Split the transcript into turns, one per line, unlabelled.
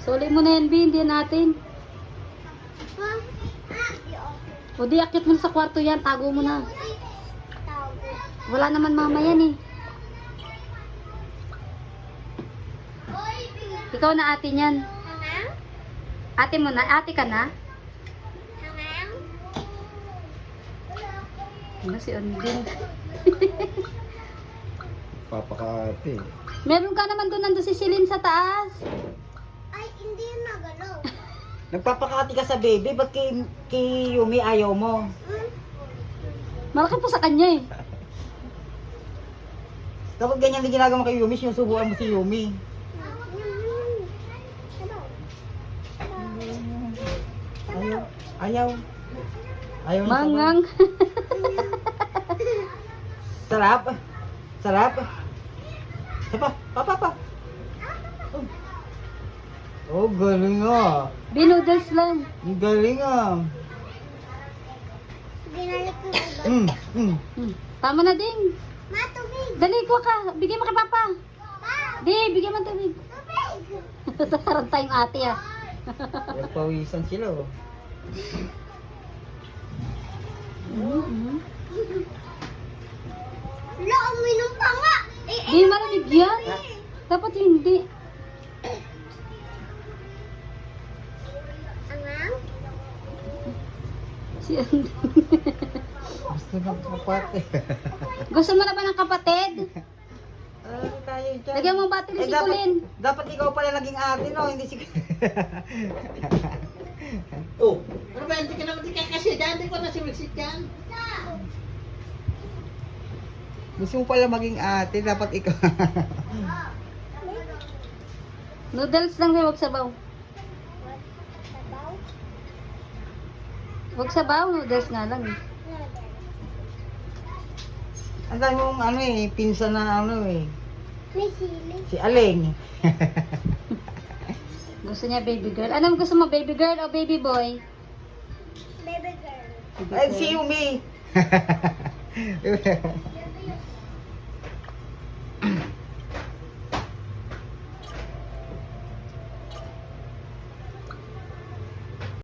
Suli mo na yan, B. Hindi yan natin. O di, akit mo na sa kwarto yan. Tago mo na. Wala naman mama yan eh. Ikaw na ate niyan. Ate mo na? Ate ka na? Ano si Ondin?
Papakate.
Meron ka naman doon, nandun si Celine sa taas.
Ay, hindi yun nagalaw.
Nagpapakati ka sa baby, ba't kay Yumi ayaw mo?
Malaki po sa kanya eh.
Kapag ganyan din ginagawa mo kay Yumi, sinusubuan mo si Yumi. Ayaw. Ayaw. Ayaw na
Mangang.
Sarap. Sarap. Sapa, pa. Oh, galing ah.
Binoodles lang.
Ang galing ah.
Ginalik ko ba?
Tama na din.
Matubig!
Dali, kuha ka. Bigyan mo kay Papa. Di, bigyan mo ng tubig.
Tubig!
Taranta yung ate ah.
Pawisan sila oh.
Wala, uminom pa nga!
Di marinig yan. Dapat hindi.
Angang?
Si Ondin.
Gusto ng kapate.
Gusto mo na ba ng kapatid?
Ay, tayo dyan.
Lagyan mo battery si Colin.
Dapat ikaw pala naging ate no, hindi si...
Oh, ano ba, hindi ka naman di ka kasi dyan, hindi ko na si Mixit yan.
Gusto mo pala maging ate, dapat ikaw.
Noodles lang, huwag sabaw.
Sabaw?
Huwag sabaw, noodles nga lang.
Ang dami mong ano eh, pinsan na ano eh.
May sili.
Si Aleng.
Gusto niya baby girl. Ano gusto mo, baby girl o baby boy?
Baby girl.
Baby
Ay,
girl.
si Yumi.